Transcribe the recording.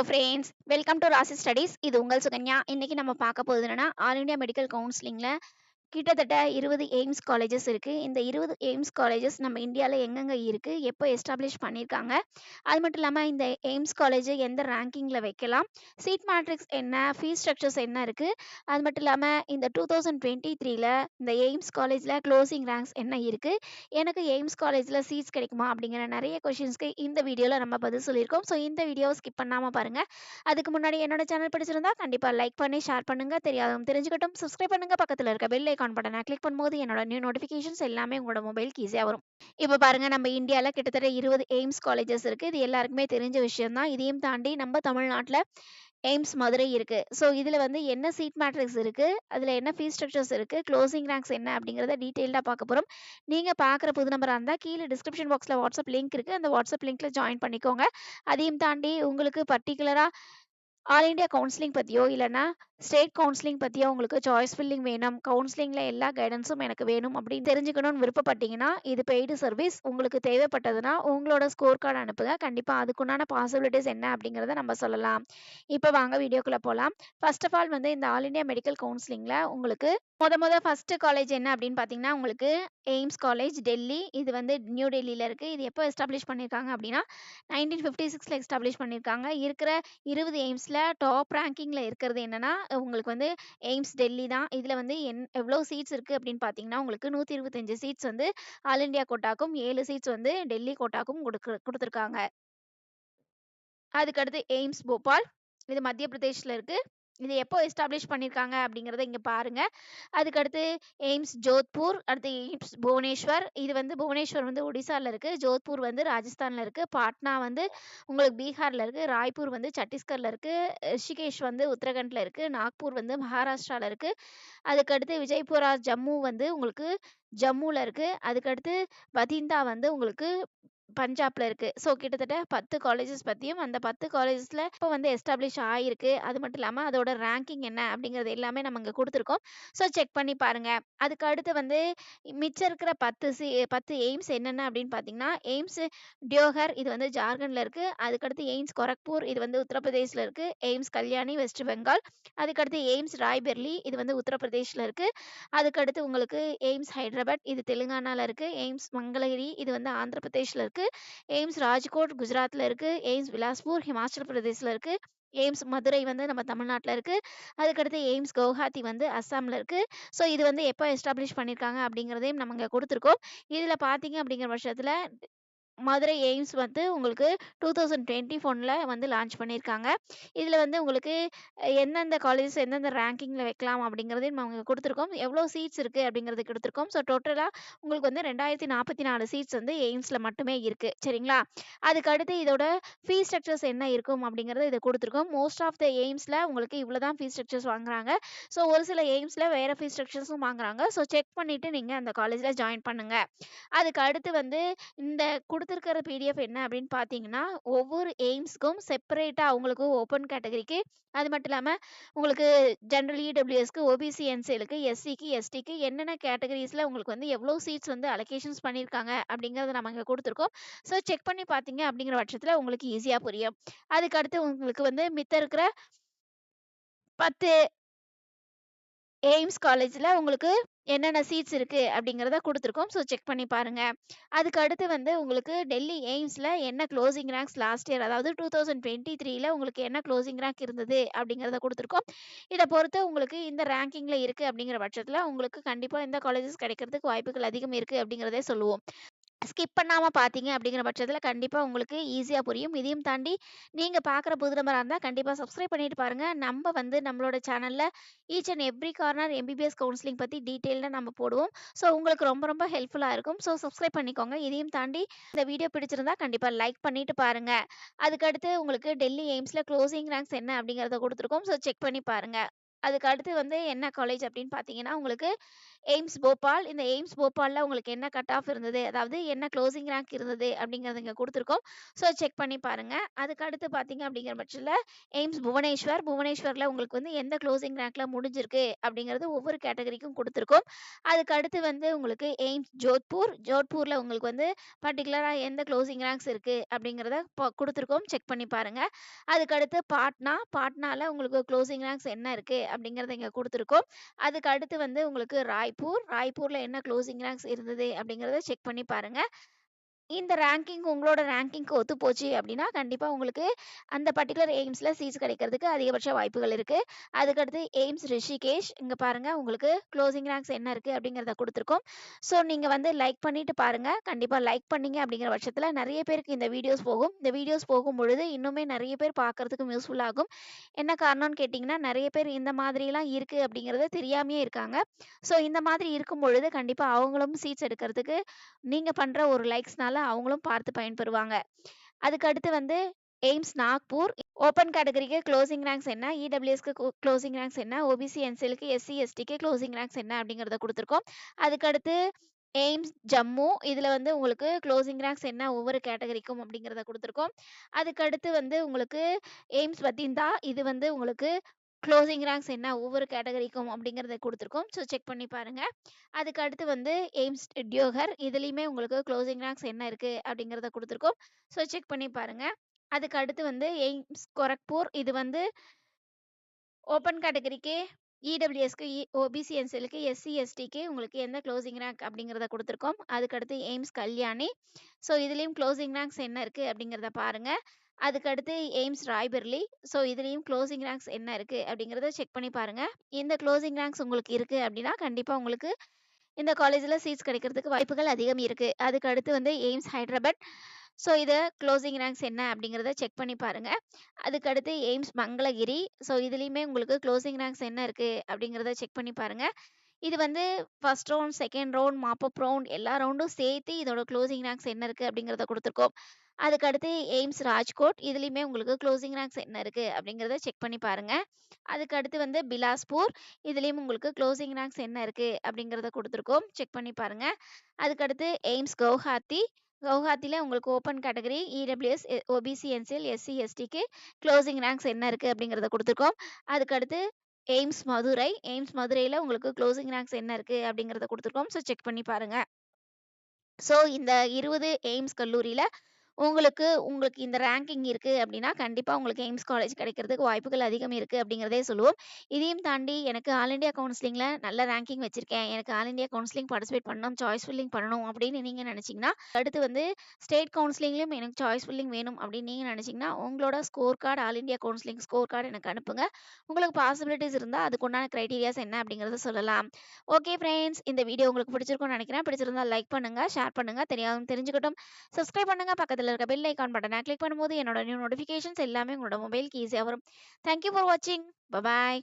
Hello friends, welcome to ராசி studies. இது உங்கள் சுகன்யா. இன்னைக்கு நம்ம பார்க்க போகிறது என்னன்னா, ஆல் இந்தியா மெடிக்கல் கவுன்சிலிங்ல கிட்டத்தட்ட 20 எய்ம்ஸ் காலேஜஸ் இருக்கு. இந்த 20 எய்ம்ஸ் காலேஜஸ் நம்ம இந்தியால எங்கெங்க இருக்கு, எப்போ எஸ்டாப்ளிஷ் பண்ணியிருக்காங்க, அது மட்டும் இல்லாம இந்த எய்ம்ஸ் காலேஜ் எந்த ரேங்கிங்ல வைக்கலாம், சீட் மேட்ரிக்ஸ் என்ன, ஃபீஸ் ஸ்ட்ரக்சர்ஸ் என்ன இருக்கு, அது மட்டும் இல்லாம இந்த 2023ல இந்த எய்ம்ஸ் காலேஜ்ல க்ளோசிங் ரேங்க்ஸ் என்ன இருக்கு, எனக்கு எய்ம்ஸ் காலேஜ்ல சீட்ஸ் கிடைக்குமா அப்படிங்கிற நிறைய கொஷின்ஸ்க்கு இந்த வீடியோல நம்ம பதில் சொல்லியிருக்கோம். ஸோ இந்த வீடியோவை ஸ்கிப் பண்ணாம பாருங்க. அதுக்கு முன்னாடி என்னோட சேனல் பிடிச்சிருந்தா கண்டிப்பா லைக் பண்ணி ஷேர் பண்ணுங்க. தெரியாதவங்க தெரிஞ்சுக்கட்டும். சப்ஸ்கிரைப் பண்ணுங்க. பக்கத்துல இருக்க பெல் ஐகான் பட்டனை கிளிக் பண்ணும்போது என்னோட நியூ நோட்டிஃபிகேஷன்ஸ் எல்லாமே உங்களோட மொபைலுக்கு ஈஸியா வரும். இப்போ பாருங்க, நம்ம இந்தியால கிட்டத்தட்ட 20 எய்ம்ஸ் காலேஜஸ் இருக்கு. இது எல்லாருக்குமே தெரிஞ்ச விஷயம் தான். இதையும் தாண்டி நம்ம தமிழ்நாட்டுல எய்ம்ஸ் மதுரை இருக்கு. ஸோ இதுல வந்து என்ன சீட் மேட்ரிக்ஸ் இருக்கு, அதுல என்ன ஃபீஸ் ஸ்ட்ரக்சர்ஸ் இருக்கு, க்ளோசிங் ரேங்க்ஸ் என்ன அப்படிங்கறத டீடைல்டா பார்க்க போறோம். நீங்க பார்க்குற புது நம்பரா இருந்தா கீழே டிஸ்கிரிப்ஷன் பாக்ஸ்ல வாட்ஸ்அப் லிங்க் இருக்கு. அந்த வாட்ஸ்அப் லிங்க்ல ஜாயின் பண்ணிக்கோங்க. அதையும் தாண்டி உங்களுக்கு பர்டிகுலரா ஆல் இந்தியா கவுன்சிலிங் பத்தியோ இல்லைன்னா ஸ்டேட் கவுன்சிலிங் பத்தியோ உங்களுக்கு சாய்ஸ் ஃபில்லிங் வேணும், கவுன்சிலிங்ல எல்லா கைடன்ஸும் எனக்கு வேணும் அப்படின்னு தெரிஞ்சுக்கணும்னு விருப்பப்பட்டீங்கன்னா, இது பெய்டு சர்வீஸ். உங்களுக்கு தேவைப்பட்டதுன்னா உங்களோட ஸ்கோர் கார்டு அனுப்புங்க. கண்டிப்பா அதுக்குண்டான பாசிபிலிட்டிஸ் என்ன அப்படிங்கறத நம்ம சொல்லலாம். இப்போ வாங்க வீடியோக்குள்ள போலாம். ஃபர்ஸ்ட் ஆஃப் ஆல் வந்து இந்த ஆல் இந்தியா மெடிக்கல் கவுன்சிலிங்ல உங்களுக்கு ஃபர்ஸ்ட் காலேஜ் என்ன அப்படின்னு பார்த்தீங்கன்னா, உங்களுக்கு எய்ம்ஸ் காலேஜ் டெல்லி. இது வந்து நியூ டெல்லியில இருக்கு. இது எப்போ எஸ்டாப்ளிஷ் பண்ணியிருக்காங்க அப்படின்னா 1956ல எஸ்டாப்ளிஷ் பண்ணியிருக்காங்க. இருக்கிற 20 எய்ம்ஸ்ல டாப் ரேங்கிங்ல இருக்கிறது என்னன்னா, உங்களுக்கு வந்து எய்ம்ஸ் டெல்லி தான். இதுல வந்து எவ்வளோ சீட்ஸ் இருக்கு அப்படின்னு பார்த்தீங்கன்னா, உங்களுக்கு 125 சீட்ஸ் வந்து ஆல் இந்தியா கோட்டாக்கும், 7 சீட்ஸ் வந்து டெல்லி கோட்டாக்கும் கொடுத்துருக்காங்க. அதுக்கடுத்து எய்ம்ஸ் போபால். இது மத்திய பிரதேஷ்ல இருக்கு. இது எப்போ எஸ்டாப்ளிஷ் பண்ணியிருக்காங்க அப்படிங்கிறத இங்க பாருங்க. அதுக்கடுத்து எய்ம்ஸ் ஜோத்பூர், அடுத்து எய்ம்ஸ் புவனேஸ்வர். இது வந்து புவனேஸ்வர் வந்து ஒடிசால இருக்கு, ஜோத்பூர் வந்து ராஜஸ்தான்ல இருக்கு, பாட்னா வந்து உங்களுக்கு பீகார்ல இருக்கு, ராய்ப்பூர் வந்து சத்தீஸ்கர்ல இருக்கு, ரிஷிகேஷ் வந்து உத்தரகண்ட்ல இருக்கு, நாக்பூர் வந்து மகாராஷ்டிரால இருக்கு. அதுக்கடுத்து விஜய்புரா ஜம்மு வந்து உங்களுக்கு ஜம்முல இருக்கு. அதுக்கடுத்து பதிந்தா வந்து உங்களுக்கு பஞ்சாப்ல இருக்கு. ஸோ கிட்டத்தட்ட 10 காலேஜஸ் பத்தியும், அந்த 10 காலேஜஸ்ல இப்போ வந்து எஸ்டாப்ளிஷ் ஆயிருக்கு. அது மட்டும் இல்லாம அதோட ரேங்கிங் என்ன அப்படிங்கிறது எல்லாமே நம்ம இங்க குடுத்துருக்கோம். ஸோ செக் பண்ணி பாருங்க. அதுக்கு அடுத்து வந்து மிச்சம் இருக்கிற 10 எய்ம்ஸ் என்னென்ன அப்படின்னு பார்த்தீங்கன்னா, எய்ம்ஸ் டியோகர் இது வந்து ஜார்க்கண்ட்ல இருக்கு. அதுக்கடுத்து எய்ம்ஸ் கோரக்பூர் இது வந்து உத்தரப்பிரதேஷ்ல இருக்கு. AIIMS Kalyani west Bengal. அதுக்கடுத்து எய்ம்ஸ் ராய்பெர்லி இது வந்து உத்தரப்பிரதேஷ்ல இருக்கு. அதுக்கடுத்து உங்களுக்கு எய்ம்ஸ் ஹைதராபாத் இது தெலுங்கானால இருக்கு. எய்ம்ஸ் மங்களகிரி இது வந்து ஆந்திர பிரதேஷ்ல இருக்கு. எய்ம்ஸ் ராஜ்கோட் குஜராத்ல இருக்கு. எய்ம்ஸ் பிலாஸ்பூர் ஹிமாச்சல் பிரதேஷ்ல இருக்கு. எய்ம்ஸ் மதுரை வந்து நம்ம தமிழ்நாட்டுல இருக்கு. அதுக்கடுத்து எய்ம்ஸ் கவுஹாத்தி வந்து அஸ்ஸாம்ல இருக்கு. ஸோ இது வந்து எப்போ எஸ்டாப்ளிஷ் பண்ணியிருக்காங்க அப்படிங்கிறதையும் நம்ம இங்க கொடுத்துருக்கோம். இதுல பார்த்தீங்க அப்படிங்கிற பட்சத்துல மதுரை எய்ம்ஸ் வந்து உங்களுக்கு 2021ல வந்து லான்ச் பண்ணியிருக்காங்க. இதுல வந்து உங்களுக்கு எந்தெந்த காலேஜஸ் எந்தெந்த ரேங்கிங்ல வைக்கலாம் அப்படிங்கிறதையும் நம்ம கொடுத்துருக்கோம். எவ்வளோ சீட்ஸ் இருக்கு அப்படிங்கிறது கொடுத்துருக்கோம். ஸோ டோட்டலா உங்களுக்கு வந்து 2044 சீட்ஸ் வந்து எய்ம்ஸ்ல மட்டுமே இருக்கு. சரிங்களா? அதுக்கு அடுத்து இதோட ஃபீஸ் ஸ்ட்ரக்சர்ஸ் என்ன இருக்கும் அப்படிங்கிறத இதை கொடுத்துருக்கோம். மோஸ்ட் ஆஃப் த எய்ம்ஸ்ல உங்களுக்கு இவ்வளவுதான் ஃபீஸ் ஸ்ட்ரக்சர்ஸ் வாங்குறாங்க. ஸோ ஒரு சில எய்ம்ஸ்ல வேற ஃபீஸ் ஸ்ட்ரக்சர்ஸும் வாங்குறாங்க. ஸோ செக் பண்ணிட்டு நீங்க அந்த காலேஜ்ல ஜாயின் பண்ணுங்க. அதுக்கு அடுத்து வந்து இந்த குடுத்திருக்கிற பிடிஎஃப் என்ன அப்படின்னு பார்த்தீங்கன்னா, ஒவ்வொரு எய்ம்ஸ்க்கும் செப்பரேட்டா அவங்களுக்கு ஓப்பன் கேட்டகரிக்கு, அது மட்டும் இல்லாம உங்களுக்கு ஜெனரல் இடபிள்யூஎஸ்க்கு, ஓபிசி என்சிஎலுக்கு, எஸ்சிக்கு, எஸ்டிக்கு என்னென்ன கேட்டகரிஸ்ல உங்களுக்கு வந்து எவ்வளோ சீட்ஸ் வந்து அலோகேஷன்ஸ் பண்ணியிருக்காங்க அப்படிங்கிறத நம்ம இங்க குடுத்துருக்கோம். ஸோ செக் பண்ணி பார்த்தீங்க அப்படிங்கிற பட்சத்துல உங்களுக்கு ஈஸியா புரியும். அதுக்கு அடுத்து உங்களுக்கு வந்து மித்த இருக்கிற 10 எய்ம்ஸ் காலேஜ்ல உங்களுக்கு என்னென்ன சீட்ஸ் இருக்கு அப்படிங்கிறத குடுத்துருக்கோம். ஸோ செக் பண்ணி பாருங்க. அதுக்கு அடுத்து வந்து உங்களுக்கு டெல்லி எய்ம்ஸ்ல என்ன க்ளோசிங் ரேங்க்ஸ் லாஸ்ட் இயர் அதாவது 2023ல உங்களுக்கு என்ன க்ளோசிங் ரேங்க் இருந்தது அப்படிங்கிறத குடுத்துருக்கோம். இத பொறுத்து உங்களுக்கு இந்த ரேங்கிங்ல இருக்கு அப்படிங்கிற பட்சத்துல உங்களுக்கு கண்டிப்பா இந்த காலேஜஸ் கிடைக்கிறதுக்கு வாய்ப்புகள் அதிகம் இருக்கு அப்படிங்கிறதே சொல்லுவோம். ஸ்கிப் பண்ணாம பார்த்தீங்க அப்படிங்கிற பட்சத்துல கண்டிப்பா உங்களுக்கு ஈஸியா புரியும். இதையும் தாண்டி நீங்க பார்க்குற புது நபரா இருந்தா கண்டிப்பா சப்ஸ்கிரைப் பண்ணிட்டு பாருங்க. நம்ம வந்து நம்மளோட சேனல்ல each and every corner MBBS counselling பத்தி டீட்டெயில்டா நம்ம போடுவோம். ஸோ உங்களுக்கு ரொம்ப ரொம்ப ஹெல்ப்ஃபுல்லா இருக்கும். ஸோ சப்ஸ்கிரைப் பண்ணிக்கோங்க. இதையும் தாண்டி இந்த வீடியோ பிடிச்சிருந்தா கண்டிப்பா லைக் பண்ணிட்டு பாருங்க. அதுக்கடுத்து உங்களுக்கு டெல்லி எய்ம்ஸ்ல க்ளோசிங் ரேங்க்ஸ் என்ன அப்படிங்கிறத குடுத்துருக்கோம். ஸோ செக் பண்ணி பாருங்க. அதுக்கு அடுத்து வந்து என்ன காலேஜ் அப்படின்னு பார்த்தீங்கன்னா, உங்களுக்கு எய்ம்ஸ் போபால். இந்த எய்ம்ஸ் போபால்ல உங்களுக்கு என்ன கட் ஆஃப் இருந்தது, அதாவது என்ன க்ளோசிங் ரேங்க் இருந்தது அப்படிங்கிறத இங்க குடுத்துருக்கோம். ஸோ செக் பண்ணி பாருங்க. அதுக்கு அடுத்து பார்த்தீங்க அப்படிங்கிற பட்சத்தில எய்ம்ஸ் புவனேஸ்வர். புவனேஸ்வர்ல உங்களுக்கு வந்து எந்த க்ளோசிங் ரேங்க்ல முடிஞ்சிருக்கு அப்படிங்கிறது ஒவ்வொரு கேட்டகரிக்கும் குடுத்துருக்கோம். அதுக்கு அடுத்து வந்து உங்களுக்கு எய்ம்ஸ் ஜோத்பூர். ஜோத்பூர்ல உங்களுக்கு வந்து பர்ட்டிகுலரா எந்த க்ளோசிங் ரேங்க்ஸ் இருக்கு அப்படிங்கிறத குடுத்துருக்கோம். செக் பண்ணி பாருங்க. அதுக்கு அடுத்து பாட்னா. பாட்னால உங்களுக்கு க்ளோசிங் ரேங்க்ஸ் என்ன இருக்கு அப்படிங்கிறத இங்க குடுத்துருக்கோம். அதுக்கு அடுத்து வந்து உங்களுக்கு ராய்ப்பூர். ராய்ப்பூர்ல என்ன க்ளோசிங் ரேங்க்ஸ் இருந்தது அப்படிங்கிறத செக் பண்ணி பாருங்க. இந்த ரேங்கிங் உங்களோட ரேங்கிங்க்கு ஒத்து போச்சு அப்படின்னா, கண்டிப்பா உங்களுக்கு அந்த பர்ட்டிகுலர் எய்ம்ஸ்ல சீட்ஸ் கிடைக்கிறதுக்கு அதிகபட்ச வாய்ப்புகள் இருக்கு. அதுக்கடுத்து எய்ம்ஸ் ரிஷிகேஷ். இங்க பாருங்க உங்களுக்கு க்ளோசிங் ரேங்க்ஸ் என்ன இருக்கு அப்படிங்கிறத குடுத்துருக்கோம். ஸோ நீங்க வந்து லைக் பண்ணிட்டு பாருங்க. கண்டிப்பா லைக் பண்ணீங்க அப்படிங்கிற பட்சத்தில நெறைய பேருக்கு இந்த வீடியோஸ் போகும். இந்த வீடியோஸ் போகும்பொழுது இன்னுமே நெறைய பேர் பார்க்கறதுக்கும் யூஸ்ஃபுல் ஆகும். என்ன காரணம்னு கேட்டீங்கன்னா, நெறைய பேர் இந்த மாதிரிலாம் இருக்கு அப்படிங்கிறது தெரியாமயே இருக்காங்க. ஸோ இந்த மாதிரி இருக்கும் பொழுது கண்டிப்பா அவங்களும் சீட்ஸ் எடுக்கிறதுக்கு நீங்க பண்ற ஒரு லைக்ஸ்னால அவங்களும் பார்த்து பயன்பெறுவாங்க. அதுக்கு அடுத்து வந்து எய்ம்ஸ் நாக்பூர். ஓப்பன் கேட்டகரிக்கு க்ளோசிங் ரேங்க்ஸ் என்ன? இடபிள்யூஎஸ்க்கு க்ளோசிங் ரேங்க்ஸ் என்ன? ஓபிசி, என்சிஎல்க்கு, எஸ்சி, எஸ்டிக்கு க்ளோசிங் ரேங்க்ஸ் என்ன? அப்படிங்கிறத குடுத்துருக்கோம். அதுக்கடுத்து எய்ம்ஸ் ஜம்மு. இதுல வந்து உங்களுக்கு க்ளோசிங் ரேங்க்ஸ் என்ன ஒவ்வொரு கேட்டகரிக்கும் அப்படிங்கிறத குடுத்துருக்கோம். அதுக்கடுத்து வந்து உங்களுக்கு எய்ம்ஸ் பத்திந்தா. இது வந்து உங்களுக்கு க்ளோசிங் ரேங்க்ஸ் என்ன ஒவ்வொரு கேட்டகரிக்கும் அப்படிங்கிறத குடுத்துருக்கோம். ஸோ செக் பண்ணி பாருங்க. அதுக்கு அடுத்து வந்து எய்ம்ஸ் டியோகர். இதுலயுமே உங்களுக்கு க்ளோசிங் ரேங்க்ஸ் என்ன இருக்கு அப்படிங்கிறத குடுத்துருக்கோம். ஸோ செக் பண்ணி பாருங்க. அதுக்கு அடுத்து வந்து எய்ம்ஸ் கோரக்பூர். இது வந்து ஓப்பன் கேட்டகரிக்கு, இடபிள்யூஎஸ்க்கு, ஓபிசி, என்சிஎல்க்கு, எஸ்சி, எஸ்டிக்கு உங்களுக்கு எந்த க்ளோசிங் ரேங்க் அப்படிங்கிறத குடுத்துருக்கோம். அதுக்கடுத்து எய்ம்ஸ் கல்யாணி. ஸோ இதுலயும் க்ளோசிங் ரேங்க்ஸ் என்ன இருக்கு அப்படிங்கிறத பாருங்க. அதுக்கடுத்து எய்ம்ஸ் ராய்பெர்லி. ஸோ இதுலயும் க்ளோசிங் ரேங்க்ஸ் என்ன இருக்கு அப்படிங்கிறத செக் பண்ணி பாருங்க. இந்த க்ளோசிங் ரேங்க்ஸ் உங்களுக்கு இருக்கு அப்படின்னா, கண்டிப்பா உங்களுக்கு இந்த காலேஜ்ல சீட்ஸ் கிடைக்கிறதுக்கு வாய்ப்புகள் அதிகம் இருக்கு. அதுக்கு அடுத்து வந்து எய்ம்ஸ் ஹைதராபாத். ஸோ இத க்ளோசிங் ரேங்க்ஸ் என்ன அப்படிங்கிறத செக் பண்ணி பாருங்க. அதுக்கு அடுத்து எய்ம்ஸ் மங்களகிரி. ஸோ இதுலயுமே உங்களுக்கு க்ளோசிங் ரேங்க்ஸ் என்ன இருக்கு அப்படிங்கிறத செக் பண்ணி பாருங்க. இது வந்து first round, second round, mop அப் ரவுண்ட் எல்லா ரவுண்டும் சேர்த்து இதோட க்ளோசிங் ரேங்க்ஸ் என்ன இருக்கு அப்படிங்கிறத குடுத்துருக்கோம். அதுக்கு அடுத்து எய்ம்ஸ் ராஜ்கோட். இதுலயுமே உங்களுக்கு க்ளோசிங் ரேங்க்ஸ் என்ன இருக்கு அப்படிங்கிறத செக் பண்ணி பாருங்க. அதுக்கு அடுத்து வந்து பிலாஸ்பூர். இதுலயும் உங்களுக்கு க்ளோசிங் ரேங்க்ஸ் என்ன இருக்கு அப்படிங்கிறத குடுத்துருக்கோம். செக் பண்ணி பாருங்க. அதுக்கு அடுத்து எய்ம்ஸ் கவுஹாத்தி. கவுஹாத்தில உங்களுக்கு open category, EWS, OBC, NCL, SC, எஸ்டிக்கு க்ளோசிங் ரேங்க்ஸ் என்ன இருக்கு அப்படிங்கிறத குடுத்துருக்கோம். அதுக்கு அடுத்து எய்ம்ஸ் மதுரை. எய்ம்ஸ் மதுரையில உங்களுக்கு க்ளோசிங் ரேங்க்ஸ் என்ன இருக்கு அப்படிங்கிறத குடுத்துருக்கோம். ஸோ செக் பண்ணி பாருங்க. ஸோ இந்த 20 எய்ம்ஸ் கல்லூரியில உங்களுக்கு உங்களுக்கு இந்த ரேங்கிங் இருக்கு அப்படின்னா, கண்டிப்பா உங்களுக்கு எய்ம்ஸ் காலேஜ் கிடைக்கிறதுக்கு வாய்ப்புகள் அதிகம் இருக்கு அப்படிங்கிறதே சொல்லுவோம். இதையும் தாண்டி எனக்கு ஆல் இண்டியா கவுன்சிலிங்ல நல்ல ரேங்கிங் வச்சிருக்கேன். எனக்கு ஆல் இண்டியா கவுன்சிலிங் பார்ட்டிசிபேட் பண்ணணும், சாய்ஸ் ஃபில்லிங் பண்ணணும் அப்படின்னு நீங்க நினைச்சீங்கன்னா, அடுத்து வந்து ஸ்டேட் கவுன்சிலிங்லயும் எனக்கு சாய்ஸ் ஃபில்லிங் வேணும் அப்படின்னு நீங்க நினைச்சீங்கன்னா, உங்களோட score card all India counselling score card எனக்கு அனுப்புங்க. உங்களுக்கு பாசிபிலிட்டீஸ் இருந்தா அதுக்குண்டான கிரைட்டீரியாஸ் என்ன அப்படிங்கிறத சொல்லலாம். ஓகே ஃப்ரெண்ட்ஸ், இந்த வீடியோ உங்களுக்கு பிடிச்சிருக்கும்னு நினைக்கிறேன். பிடிச்சிருந்தா லைக் பண்ணுங்க, ஷேர் பண்ணுங்க, தெரியாதவங்க தெரிஞ்சுக்கட்டும். சப்ஸ்கிரைப் பண்ணுங்க. பக்கத்துல இருக்க பெல் ஐகான் பட்டனை கிளிக் பண்ணும்போது என்னோட நியூ நோட்டிஃபிகேஷன்ஸ் எல்லாமே உங்களோட மொபைலுக்கு ஈஸியா வரும். தேங்க் யூ ஃபார் வாட்சிங். Bye bye.